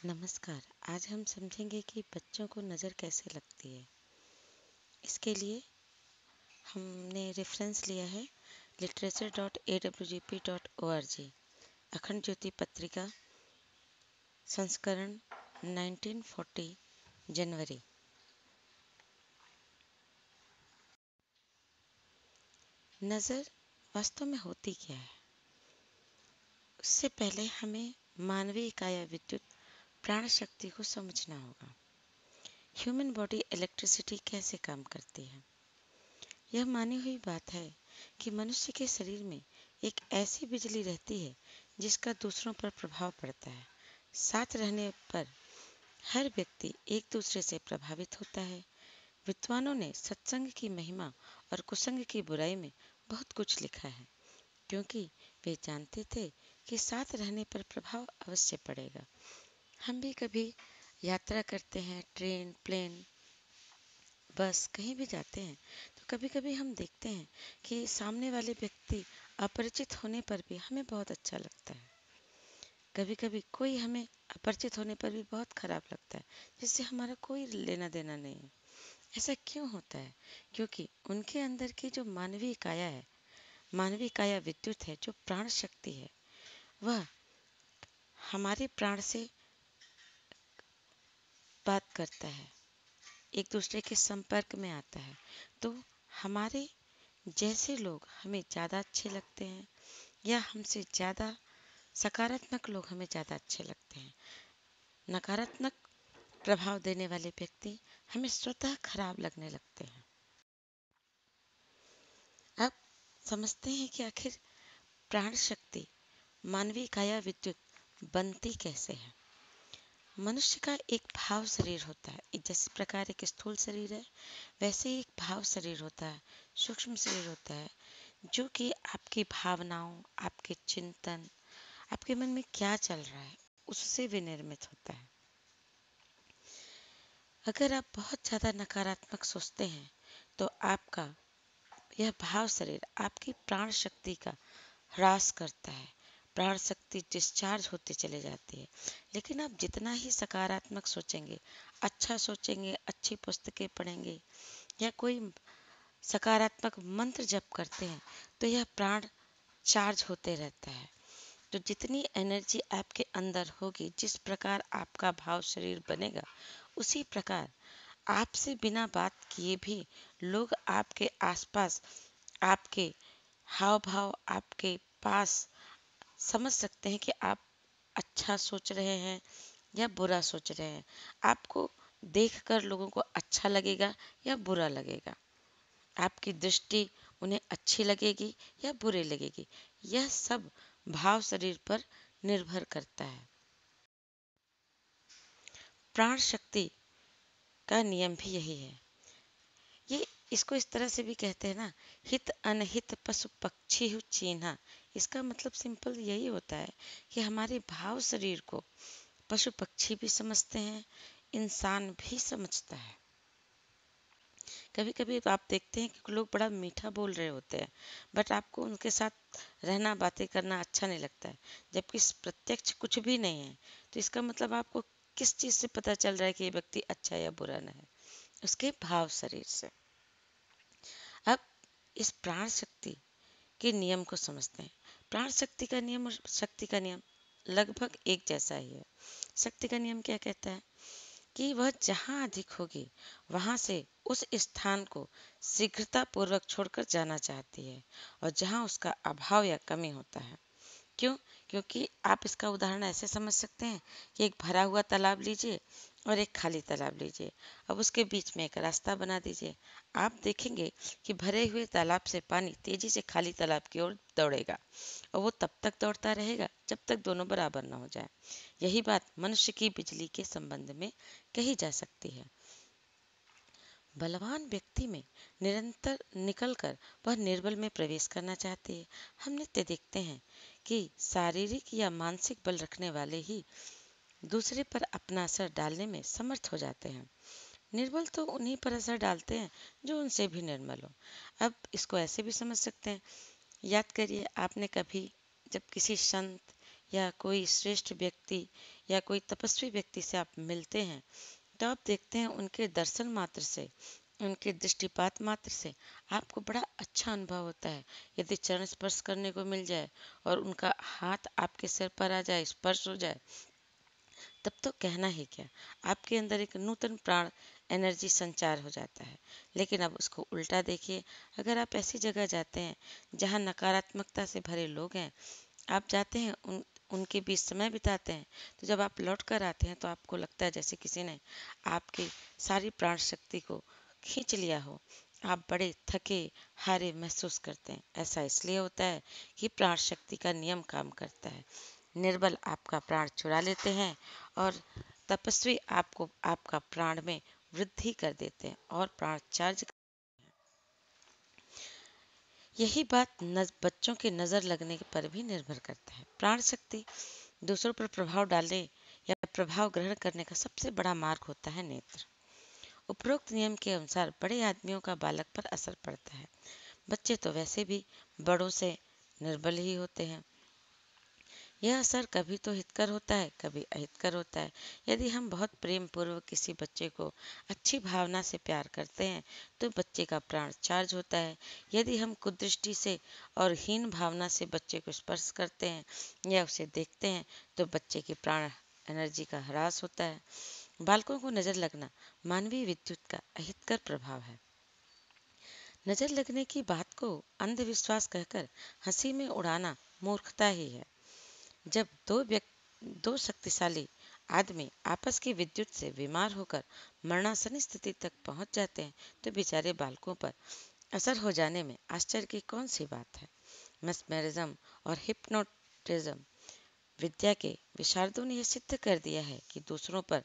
नमस्कार। आज हम समझेंगे कि बच्चों को नज़र कैसे लगती है। इसके लिए हमने रेफरेंस लिया है literature.awgp.org, अखंड ज्योति पत्रिका, संस्करण 1940, जनवरी। नज़र वास्तव में होती क्या है? उससे पहले हमें मानवीय काया विद्युत प्राण शक्ति को समझना होगा। ह्यूमन बॉडी इलेक्ट्रिसिटी कैसे काम करती है? यह मानी हुई बात है कि मनुष्य के शरीर में एक ऐसी बिजली रहती है जिसका दूसरों पर प्रभाव पड़ता है। साथ रहने पर हर व्यक्ति एक दूसरे से प्रभावित होता है। विद्वानों ने सत्संग की महिमा और कुसंग की बुराई में बहुत कुछ लिखा है, क्योंकि वे जानते थे कि साथ रहने पर प्रभाव अवश्य पड़ेगा। हम भी कभी यात्रा करते हैं, ट्रेन, प्लेन, बस कहीं भी जाते हैं, तो कभी कभी हम देखते हैं कि सामने वाले व्यक्ति अपरिचित होने पर भी हमें बहुत अच्छा लगता है। कभी कभी कोई हमें अपरिचित होने पर भी बहुत खराब लगता है, जिससे हमारा कोई लेना देना नहीं है। ऐसा क्यों होता है? क्योंकि उनके अंदर की जो मानवीय काया है, मानवीय काया विद्युत है, जो प्राण शक्ति है, वह हमारे प्राण से बात करता है, एक दूसरे के संपर्क में आता है। तो हमारे जैसे लोग हमें ज़्यादा अच्छे लगते हैं, या हमसे ज़्यादा सकारात्मक लोग हमें ज़्यादा अच्छे लगते हैं। नकारात्मक प्रभाव देने वाले व्यक्ति हमें स्वतः खराब लगने लगते हैं। अब समझते हैं कि आखिर प्राण शक्ति, मानवीय काया विद्युत बनती कैसे है। मनुष्य का एक भाव शरीर होता है। जिस प्रकार एक स्थूल शरीर है, वैसे ही एक भाव शरीर होता है, सूक्ष्म शरीर होता है, जो कि आपकी भावनाओं, आपके चिंतन, आपके मन में क्या चल रहा है, उससे विनिर्मित होता है। अगर आप बहुत ज़्यादा नकारात्मक सोचते हैं, तो आपका यह भाव शरीर आपकी प्राण शक्ति का ह्रास करता है। प्राण शक्ति डिस्चार्ज होते चले जाती है। लेकिन आप जितना ही सकारात्मक सोचेंगे, अच्छा सोचेंगे, अच्छी पुस्तकें पढ़ेंगे, या कोई सकारात्मक मंत्र जप करते हैं, तो यह प्राण चार्ज होते रहता है। तो जितनी एनर्जी आपके अंदर होगी, जिस प्रकार आपका भाव शरीर बनेगा, उसी प्रकार आपसे बिना बात किए भी लोग आपके आसपास, आपके हाव भाव, आपके पास समझ सकते हैं कि आप अच्छा सोच रहे हैं या बुरा सोच रहे हैं। आपको देखकर लोगों को अच्छा लगेगा या बुरा लगेगा। आपकी दृष्टि उन्हें अच्छी लगेगी या बुरी लगेगी। यह सब भाव शरीर पर निर्भर करता है। प्राण शक्ति का नियम भी यही है। ये इसको इस तरह से भी कहते हैं ना, हित अनहित पशु पक्षी हु चीन्हा। इसका मतलब सिंपल यही होता है कि हमारे भाव शरीर को पशु पक्षी भी समझते हैं, इंसान भी समझता है। कभी कभी आप देखते हैं कि लोग बड़ा मीठा बोल रहे होते हैं, बट आपको उनके साथ रहना, बातें करना अच्छा नहीं लगता है, जबकि प्रत्यक्ष कुछ भी नहीं है। तो इसका मतलब आपको किस चीज़ से पता चल रहा है कि ये व्यक्ति अच्छा या बुरा न है? उसके भाव शरीर से। अब इस प्राण शक्ति के नियम को समझते हैं। प्राण शक्ति का नियम और शक्ति का नियम लगभग एक जैसा ही है। शक्ति का नियम क्या कहता है कि वह जहाँ अधिक होगी, वहां से उस स्थान को शीघ्रता पूर्वक छोड़कर जाना चाहती है, और जहाँ उसका अभाव या कमी होता है। क्यों? क्योंकि आप इसका उदाहरण ऐसे समझ सकते हैं कि एक भरा हुआ तालाब लीजिए और एक खाली तालाब लीजिए। अब उसके बीच में एक रास्ता बना दीजिए। आप देखेंगे कि भरे हुए तालाब से पानी तेजी से खाली तालाब की ओर दौड़ेगा, और वो तब तक दौड़ता रहेगा जब तक दोनों बराबर न हो जाए। यही बात मनुष्य की बिजली के संबंध में कही जा सकती है। बलवान व्यक्ति में निरंतर निकलकर वह निर्बल में प्रवेश करना चाहती है। हम नित्य देखते हैं कि शारीरिक या मानसिक बल रखने वाले ही दूसरे पर अपना असर डालने में समर्थ हो जाते हैं। निर्बल तो उन्हीं पर असर डालते हैं जो उनसे भी निर्मल हो। अब इसको ऐसे भी समझ सकते हैं। याद करिए, आपने कभी जब किसी संत या कोई श्रेष्ठ व्यक्ति या कोई तपस्वी व्यक्ति से आप मिलते हैं, तो आप देखते हैं उनके दर्शन मात्र से, उनके दृष्टिपात मात्र से आपको बड़ा अच्छा अनुभव होता है। यदि चरण स्पर्श करने को मिल जाए और उनका हाथ आपके सिर पर आ जाए, स्पर्श हो जाए, तब तो कहना ही क्या, आपके अंदर एक नूतन प्राण एनर्जी संचार हो जाता है। लेकिन अब उसको उल्टा देखिए, अगर आप ऐसी जगह जाते हैं जहाँ नकारात्मकता से भरे लोग हैं, आप जाते हैं उनके बीच समय बिताते हैं, तो जब आप लौट कर आते हैं तो आपको लगता है जैसे किसी ने आपकी सारी प्राण शक्ति को खींच लिया हो। आप बड़े थके हारे महसूस करते हैं। ऐसा इसलिए होता है कि प्राण शक्ति का नियम काम करता है। निर्बल आपका प्राण चुरा लेते हैं और तपस्वी आपको आपका प्राण में वृद्धि कर देते हैं और प्राण चार्ज। यही बात बच्चों के नजर लगने पर भी निर्भर करता है। प्राण शक्ति दूसरों पर प्रभाव डालने या प्रभाव ग्रहण करने का सबसे बड़ा मार्ग होता है नेत्र। उपरोक्त नियम के अनुसार बड़े आदमियों का बालक पर असर पड़ता है। बच्चे तो वैसे भी बड़ों से निर्बल ही होते हैं। यह असर कभी तो हितकर होता है, कभी अहितकर होता है। यदि हम बहुत प्रेम पूर्वक किसी बच्चे को अच्छी भावना से प्यार करते हैं तो बच्चे का प्राण चार्ज होता है। यदि हम कुदृष्टि से और हीन भावना से बच्चे को स्पर्श करते हैं या उसे देखते हैं तो बच्चे की प्राण एनर्जी का ह्रास होता है। बालकों को नजर लगना मानवीय विद्युत का अहितकर प्रभाव है। नजर लगने की बात को अंधविश्वास कहकर हंसी में उड़ाना मूर्खता ही है। जब दो शक्तिशाली आदमी आपस की विद्युत से बीमार होकर मरणासन स्थिति तक पहुंच जाते हैं तो बेचारे बालकों पर असर हो जाने में आश्चर्य की कौन सी बात है। मेस्मेरिज्म और हिप्नोटिज्म विद्या के विशारदों ने यह सिद्ध कर दिया है कि दूसरों पर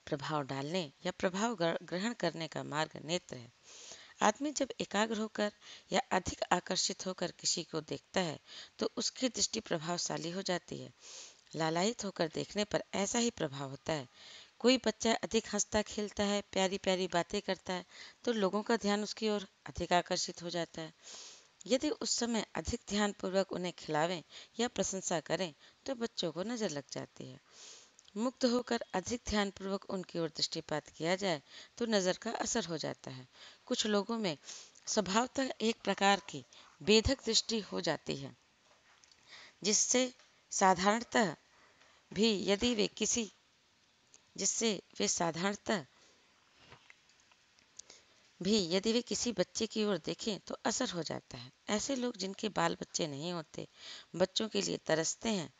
प्रभाव डालने या प्रभाव ग्रहण करने का मार्ग नेत्र है। आदमी जब एकाग्र होकर या अधिक आकर्षित होकर किसी को देखता है तो उसकी दृष्टि प्रभावशाली हो जाती है। लालायित होकर देखने पर ऐसा ही प्रभाव होता है। कोई बच्चा अधिक हंसता खेलता है, प्यारी प्यारी बातें करता है, तो लोगों का ध्यान उसकी ओर अधिक आकर्षित हो जाता है। यदि उस समय अधिक ध्यान पूर्वक उन्हें खिलावें या प्रशंसा करें तो बच्चों को नजर लग जाती है। मुक्त होकर अधिक ध्यानपूर्वक उनकी ओर दृष्टिपात किया जाए तो नजर का असर हो जाता है। कुछ लोगों में स्वभावतः एक प्रकार की बेधक दृष्टि हो जाती है, जिससे साधारणतः भी यदि वे किसी जिससे वे साधारणतः भी यदि वे किसी बच्चे की ओर देखें तो असर हो जाता है। ऐसे लोग जिनके बाल बच्चे नहीं होते, बच्चों के लिए तरसते हैं,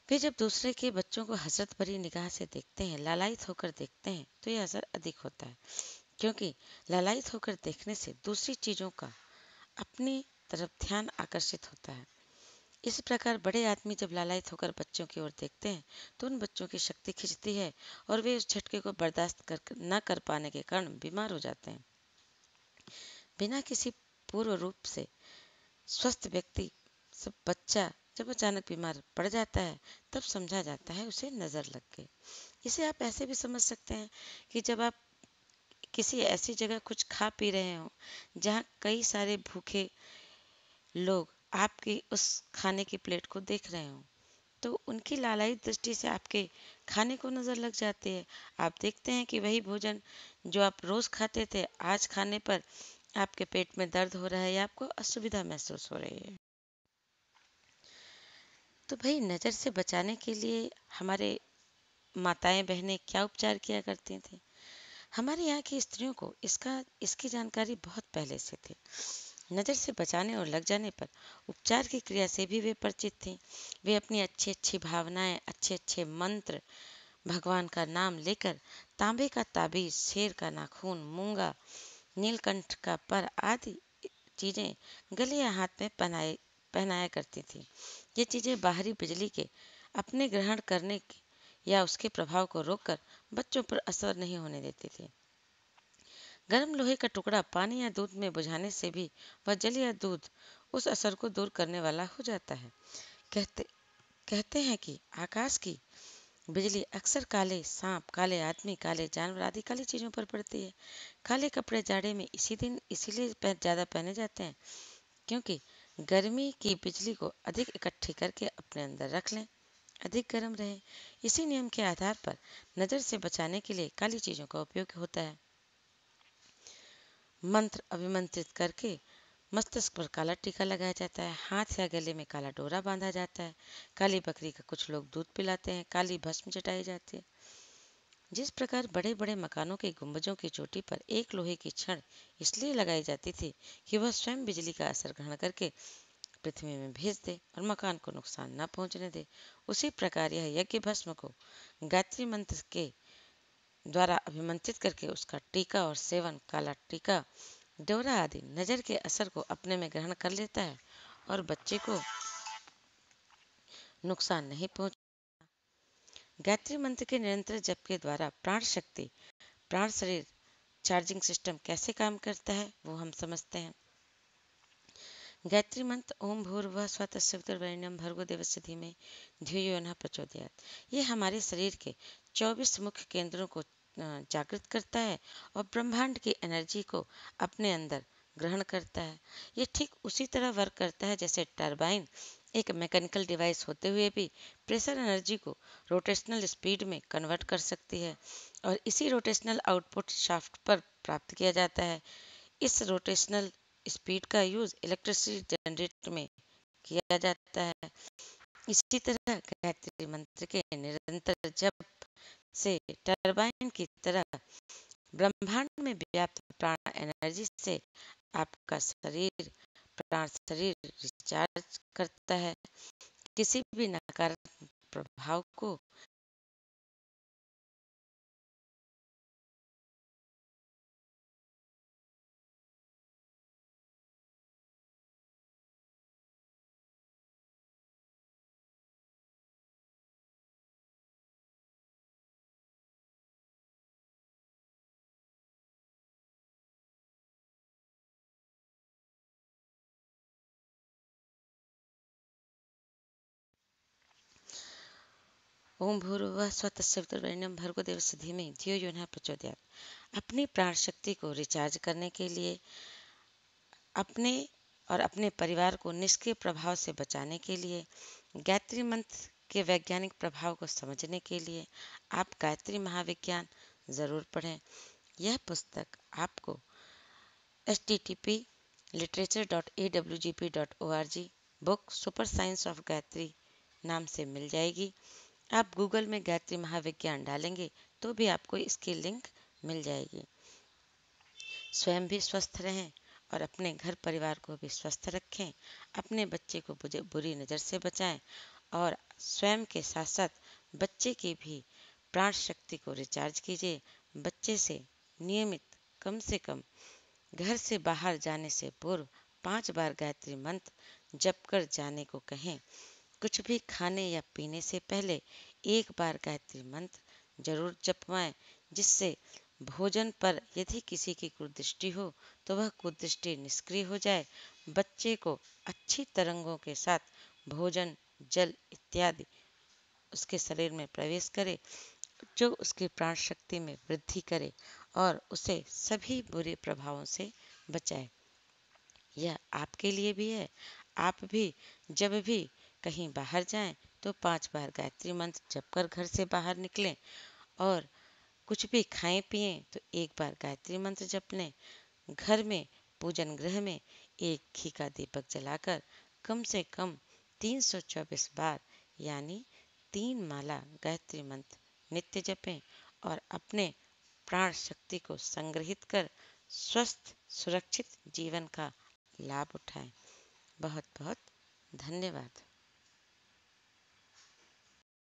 वे जब दूसरे के बच्चों को हसरत भरी निगाह से देखते हैं, लालायित होकर देखते हैं, तो यह असर अधिक होता है, क्योंकि लालायित होकर देखने से दूसरी चीजों का अपनी तरफ ध्यान आकर्षित होता है। इस प्रकार बड़े आदमी जब लालायित होकर बच्चों की ओर देखते हैं तो उन बच्चों की शक्ति खिंचती है और वे उस झटके को बर्दाश्त न कर पाने के कारण बीमार हो जाते हैं। बिना किसी पूर्व रूप से स्वस्थ व्यक्ति सब बच्चा जब अचानक बीमार पड़ जाता है तब समझा जाता है उसे नजर लग गई। इसे आप ऐसे भी समझ सकते हैं कि जब आप किसी ऐसी जगह कुछ खा पी रहे हो जहाँ कई सारे भूखे लोग आपकी उस खाने की प्लेट को देख रहे हो, तो उनकी लालायित दृष्टि से आपके खाने को नजर लग जाती है। आप देखते हैं कि वही भोजन जो आप रोज खाते थे, आज खाने पर आपके पेट में दर्द हो रहा है या आपको असुविधा महसूस हो रही है। तो भाई, नज़र से बचाने के लिए हमारे माताएं बहनें क्या उपचार किया करती थी। हमारे यहाँ की स्त्रियों को इसकी जानकारी बहुत पहले से थी। नज़र से बचाने और लग जाने पर उपचार की क्रिया से भी वे परिचित थीं। वे अपनी अच्छी अच्छी भावनाएं, अच्छे अच्छे मंत्र, भगवान का नाम लेकर तांबे का ताबीज, शेर का नाखून, मूंगा, नीलकंठ का पर आदि चीजें गले या हाथ में पहनाया करती थी। ये चीजें बाहरी बिजली के अपने ग्रहण करने या उसके प्रभाव को रोककर बच्चों पर असर नहीं होने देती थी। गर्म लोहे का टुकड़ा पानी या दूध में बुझाने से भी वह जल या दूध उस असर को दूर करने वाला हो जाता है। कहते कहते हैं कि आकाश की बिजली अक्सर काले सांप, काले आदमी, काले जानवर आदि काली चीजों पर पड़ती है। काले कपड़े जाड़े में इसीलिए ज्यादा पहने जाते हैं, क्योंकि गर्मी की बिजली को अधिक इकट्ठी करके अपने अंदर रख लें, अधिक गर्म रहे। इसी नियम के आधार पर नज़र से बचाने के लिए काली चीज़ों का उपयोग होता है। मंत्र अभिमंत्रित करके मस्तिष्क पर काला टीका लगाया जाता है, हाथ या गले में काला डोरा बांधा जाता है, काली बकरी का कुछ लोग दूध पिलाते हैं, काली भस्म चटाई जाती है। जिस प्रकार बड़े बड़े मकानों के गुंबजों की चोटी पर एक लोहे की छड़ इसलिए लगाई जाती थी कि वह स्वयं बिजली का असर ग्रहण करके पृथ्वी में भेज दे और मकान को नुकसान न पहुंचने दे, उसी प्रकार यह यज्ञ भस्म को गायत्री मंत्र के द्वारा अभिमंत्रित करके उसका टीका और सेवन काला टीका डोरा आदि नजर के असर को अपने में ग्रहण कर लेता है और बच्चे को नुकसान नहीं पहुंच। गायत्री मंत्र के निरंतर जप के द्वारा प्राण शक्ति, प्राण शरीर चार्जिंग सिस्टम कैसे काम करता है वो हम समझते हैं। गायत्री मंत्र ओम भूर्भुवः स्वः तत्सवितुर्वरेण्यं भर्गो देवस्य धीमहि धियो यो नः प्रचोदयात्, ये हमारे शरीर के 24 मुख्य केंद्रों को जागृत करता है और ब्रह्मांड की एनर्जी को अपने अंदर ग्रहण करता है। ये ठीक उसी तरह वर्क करता है जैसे टरबाइन एक मैकेनिकल डिवाइस होते हुए भी प्रेशर एनर्जी को रोटेशनल स्पीड में कन्वर्ट कर सकती है और इसी रोटेशनल आउटपुट शाफ्ट पर प्राप्त किया जाता है। इस रोटेशनल स्पीड का यूज इलेक्ट्रिसिटी जनरेटर में किया जाता है। इसी तरह गायत्री मंत्र के निरंतर जप से टरबाइन की तरह ब्रह्मांड में व्याप्त प्राण एनर्जी से आपका शरीर, प्राण शरीर रिचार्ज करता है, किसी भी नकारात्मक प्रभाव को ओम भूर्भुवः स्वः तत्सवितुर्वरेण्यं भर्गो देवस्य धीमहि धियो यो नः प्रचोदयात्। अपनी प्राण शक्ति को रिचार्ज करने के लिए, अपने और अपने परिवार को निष्क्रिय प्रभाव से बचाने के लिए, गायत्री मंत्र के वैज्ञानिक प्रभाव को समझने के लिए आप गायत्री महाविज्ञान जरूर पढ़ें। यह पुस्तक आपको http://literature.awgp.org book super science of Gayatri नाम से मिल जाएगी। आप गूगल में गायत्री महाविज्ञान डालेंगे तो भी आपको इसकी लिंक मिल जाएगी। स्वयं भी स्वस्थ रहें और अपने घर परिवार को भी स्वस्थ रखें, अपने बच्चे को बुरी नज़र से बचाएं और स्वयं के साथ साथ बच्चे की भी प्राण शक्ति को रिचार्ज कीजिए। बच्चे से नियमित कम से कम घर से बाहर जाने से पूर्व 5 बार गायत्री मंत्र जप कर जाने को कहें। कुछ भी खाने या पीने से पहले एक बार गायत्री मंत्र जरूर जपवाएं, जिससे भोजन पर यदि किसी की कुदृष्टि हो तो वह कुदृष्टि निष्क्रिय हो जाए। बच्चे को अच्छी तरंगों के साथ भोजन, जल इत्यादि उसके शरीर में प्रवेश करे, जो उसकी प्राण शक्ति में वृद्धि करे और उसे सभी बुरे प्रभावों से बचाए। यह आपके लिए भी है। आप भी जब भी कहीं बाहर जाएं तो 5 बार गायत्री मंत्र जप कर घर से बाहर निकलें और कुछ भी खाएं पिएं तो एक बार गायत्री मंत्र जप लें। घर में पूजन गृह में एक घी का दीपक जलाकर कम से कम 324 बार यानी 3 माला गायत्री मंत्र नित्य जपें और अपने प्राण शक्ति को संग्रहित कर स्वस्थ सुरक्षित जीवन का लाभ उठाएं। बहुत बहुत धन्यवाद।